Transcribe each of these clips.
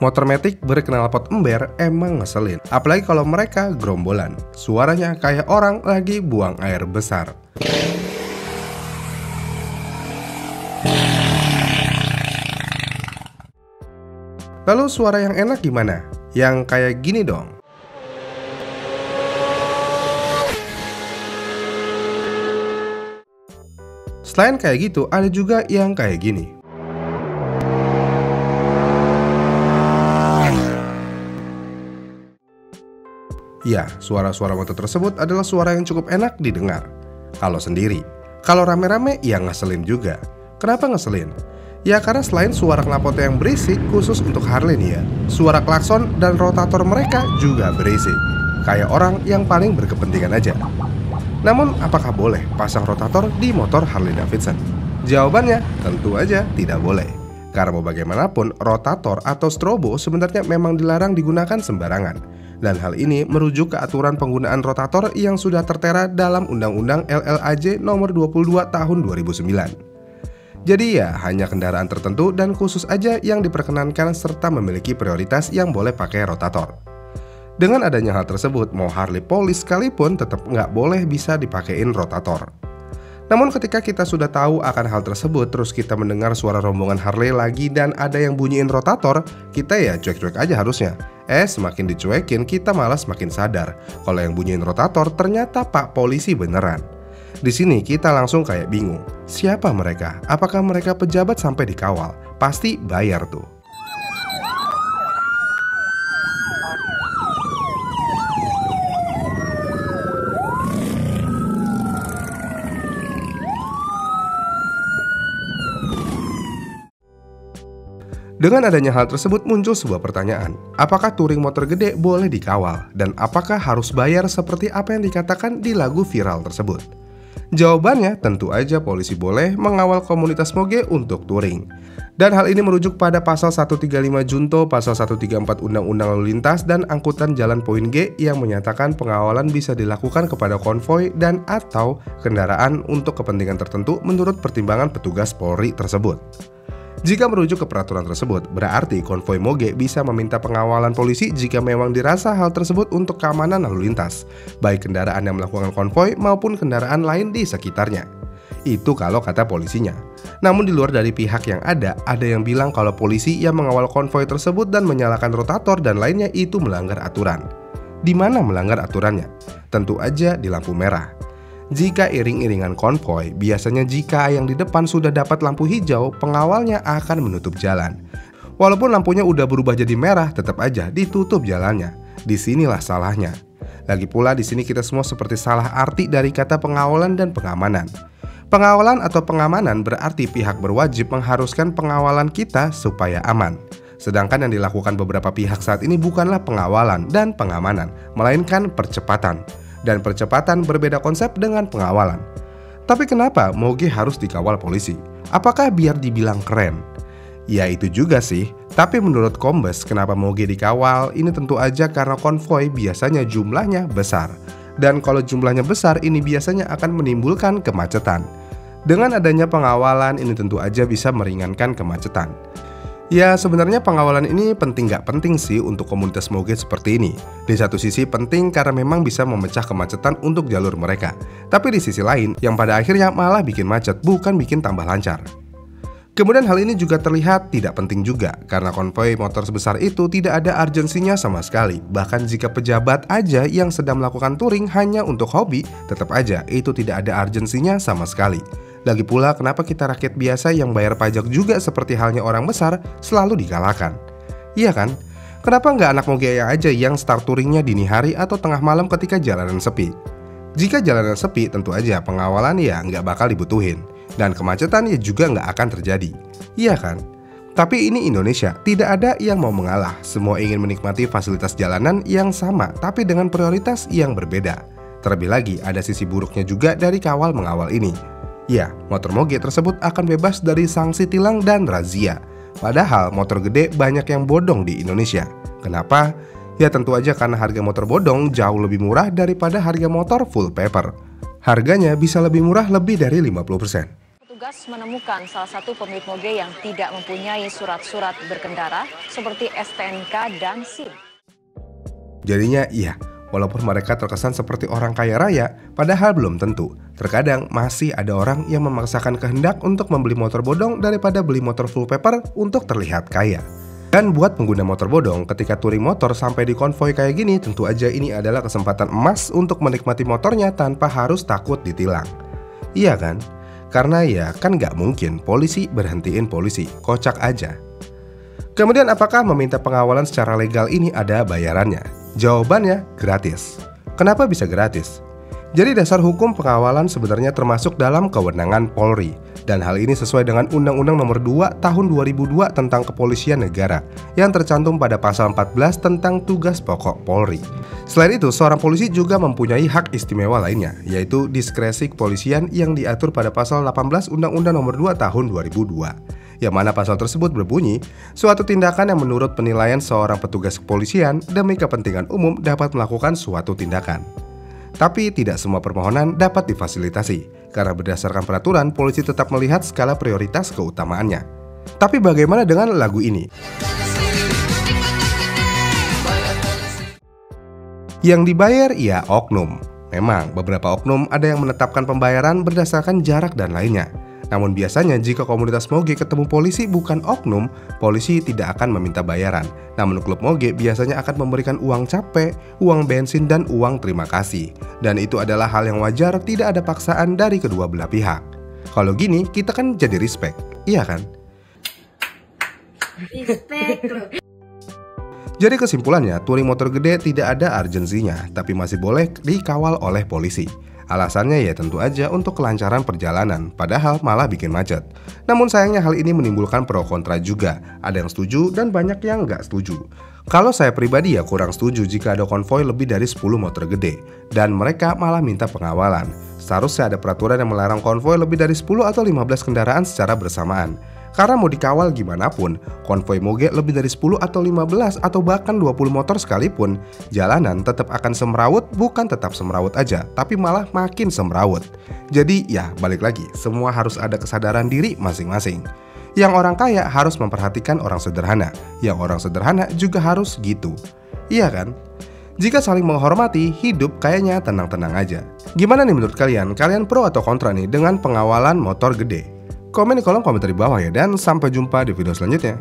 Motor metik berknalpot ember emang ngeselin, apalagi kalau mereka gerombolan. Suaranya kayak orang lagi buang air besar. Lalu suara yang enak gimana? Yang kayak gini dong. Selain kayak gitu, ada juga yang kayak gini. Ya, suara-suara motor tersebut adalah suara yang cukup enak didengar kalau sendiri. Kalau rame-rame, ya ngeselin juga. Kenapa ngeselin? Ya karena selain suara knalpotnya yang berisik, khusus untuk Harley nih ya, suara klakson dan rotator mereka juga berisik. Kayak orang yang paling berkepentingan aja. Namun, apakah boleh pasang rotator di motor Harley Davidson? Jawabannya, tentu aja tidak boleh. Karena mau bagaimanapun, rotator atau strobo sebenarnya memang dilarang digunakan sembarangan. Dan hal ini merujuk ke aturan penggunaan rotator yang sudah tertera dalam Undang-Undang LLAJ nomor 22 tahun 2009. Jadi ya, hanya kendaraan tertentu dan khusus aja yang diperkenankan serta memiliki prioritas yang boleh pakai rotator. Dengan adanya hal tersebut, mau Harley Police sekalipun tetap nggak boleh bisa dipakein rotator. Namun ketika kita sudah tahu akan hal tersebut, terus kita mendengar suara rombongan Harley lagi dan ada yang bunyiin rotator, kita ya cuek-cuek aja harusnya. Semakin dicuekin, kita malah semakin sadar kalau yang bunyiin rotator ternyata Pak Polisi beneran. Di sini kita langsung kayak bingung. Siapa mereka? Apakah mereka pejabat sampai dikawal? Pasti bayar tuh. Dengan adanya hal tersebut muncul sebuah pertanyaan. Apakah touring motor gede boleh dikawal? Dan apakah harus bayar seperti apa yang dikatakan di lagu viral tersebut? Jawabannya tentu aja polisi boleh mengawal komunitas moge untuk touring. Dan hal ini merujuk pada pasal 135 Junto, pasal 134 Undang-Undang Lalu Lintas dan Angkutan Jalan Poin G yang menyatakan pengawalan bisa dilakukan kepada konvoi dan atau kendaraan untuk kepentingan tertentu menurut pertimbangan petugas Polri tersebut. Jika merujuk ke peraturan tersebut, berarti konvoi moge bisa meminta pengawalan polisi jika memang dirasa hal tersebut untuk keamanan lalu lintas, baik kendaraan yang melakukan konvoi maupun kendaraan lain di sekitarnya. Itu kalau kata polisinya. Namun di luar dari pihak yang ada yang bilang kalau polisi yang mengawal konvoi tersebut dan menyalakan rotator dan lainnya itu melanggar aturan. Di mana melanggar aturannya? Tentu aja di lampu merah. Jika iring-iringan konvoi, biasanya jika yang di depan sudah dapat lampu hijau, pengawalnya akan menutup jalan. Walaupun lampunya udah berubah jadi merah, tetap aja ditutup jalannya. Disinilah salahnya. Lagi pula di sini kita semua seperti salah arti dari kata pengawalan dan pengamanan. Pengawalan atau pengamanan berarti pihak berwajib mengharuskan pengawalan kita supaya aman. Sedangkan yang dilakukan beberapa pihak saat ini bukanlah pengawalan dan pengamanan, melainkan percepatan. Dan percepatan berbeda konsep dengan pengawalan. Tapi kenapa moge harus dikawal polisi? Apakah biar dibilang keren? Ya itu juga sih, tapi menurut Kombes kenapa moge dikawal? Ini tentu aja karena konvoi biasanya jumlahnya besar. Dan kalau jumlahnya besar ini biasanya akan menimbulkan kemacetan. Dengan adanya pengawalan ini tentu aja bisa meringankan kemacetan. Ya sebenarnya pengawalan ini penting gak penting sih untuk komunitas moge seperti ini. Di satu sisi penting karena memang bisa memecah kemacetan untuk jalur mereka. Tapi di sisi lain yang pada akhirnya malah bikin macet bukan bikin tambah lancar. Kemudian hal ini juga terlihat tidak penting juga karena konvoi motor sebesar itu tidak ada urgensinya sama sekali. Bahkan jika pejabat aja yang sedang melakukan touring hanya untuk hobi, tetap aja itu tidak ada urgensinya sama sekali. Lagi pula kenapa kita rakyat biasa yang bayar pajak juga seperti halnya orang besar selalu dikalahkan? Iya kan? Kenapa nggak anak moge aja yang start touringnya dini hari atau tengah malam ketika jalanan sepi? Jika jalanan sepi tentu aja pengawalan ya nggak bakal dibutuhin. Dan kemacetan ya juga nggak akan terjadi. Iya kan? Tapi ini Indonesia, tidak ada yang mau mengalah. Semua ingin menikmati fasilitas jalanan yang sama tapi dengan prioritas yang berbeda. Terlebih lagi ada sisi buruknya juga dari kawal mengawal ini. Ya, motor moge tersebut akan bebas dari sanksi tilang dan razia. Padahal motor gede banyak yang bodong di Indonesia. Kenapa? Ya tentu aja karena harga motor bodong jauh lebih murah daripada harga motor full paper. Harganya bisa lebih murah lebih dari 50%. Petugas menemukan salah satu pemilik moge yang tidak mempunyai surat-surat berkendara seperti STNK dan SIM. Jadinya iya, walaupun mereka terkesan seperti orang kaya raya, padahal belum tentu. Terkadang masih ada orang yang memaksakan kehendak untuk membeli motor bodong daripada beli motor full paper untuk terlihat kaya. Dan buat pengguna motor bodong, ketika touring motor sampai di konvoi kayak gini, tentu aja ini adalah kesempatan emas untuk menikmati motornya tanpa harus takut ditilang. Iya kan? Karena ya kan nggak mungkin polisi berhentiin polisi, kocak aja. Kemudian apakah meminta pengawalan secara legal ini ada bayarannya? Jawabannya gratis. Kenapa bisa gratis? Jadi dasar hukum pengawalan sebenarnya termasuk dalam kewenangan Polri. Dan hal ini sesuai dengan Undang-Undang Nomor 2 Tahun 2002 tentang Kepolisian Negara yang tercantum pada pasal 14 tentang tugas pokok Polri. Selain itu, seorang polisi juga mempunyai hak istimewa lainnya, yaitu diskresi kepolisian yang diatur pada pasal 18 Undang-Undang Nomor 2 Tahun 2002. Yang mana pasal tersebut berbunyi, suatu tindakan yang menurut penilaian seorang petugas kepolisian demi kepentingan umum dapat melakukan suatu tindakan. Tapi tidak semua permohonan dapat difasilitasi, karena berdasarkan peraturan, polisi tetap melihat skala prioritas keutamaannya. Tapi bagaimana dengan lagu ini? Yang dibayar ya oknum. Memang beberapa oknum ada yang menetapkan pembayaran berdasarkan jarak dan lainnya. Namun biasanya jika komunitas moge ketemu polisi bukan oknum, polisi tidak akan meminta bayaran. Namun klub moge biasanya akan memberikan uang capek, uang bensin, dan uang terima kasih. Dan itu adalah hal yang wajar, tidak ada paksaan dari kedua belah pihak. Kalau gini kita kan jadi respect, iya kan? Respect. Jadi kesimpulannya, touring motor gede tidak ada urgensinya, tapi masih boleh dikawal oleh polisi. Alasannya ya tentu aja untuk kelancaran perjalanan, padahal malah bikin macet. Namun sayangnya hal ini menimbulkan pro kontra juga, ada yang setuju dan banyak yang nggak setuju. Kalau saya pribadi ya kurang setuju jika ada konvoi lebih dari 10 motor gede, dan mereka malah minta pengawalan. Seharusnya ada peraturan yang melarang konvoi lebih dari 10 atau 15 kendaraan secara bersamaan. Karena mau dikawal gimana pun, konvoi moge lebih dari 10 atau 15 atau bahkan 20 motor sekalipun, jalanan tetap akan semrawut, bukan tetap semrawut aja, tapi malah makin semrawut. Jadi ya balik lagi, semua harus ada kesadaran diri masing-masing. Yang orang kaya harus memperhatikan orang sederhana, yang orang sederhana juga harus gitu. Iya kan? Jika saling menghormati, hidup kayaknya tenang-tenang aja. Gimana nih menurut kalian? Kalian pro atau kontra nih dengan pengawalan motor gede? Komen di kolom komentar di bawah ya, dan sampai jumpa di video selanjutnya.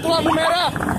Lampu merah.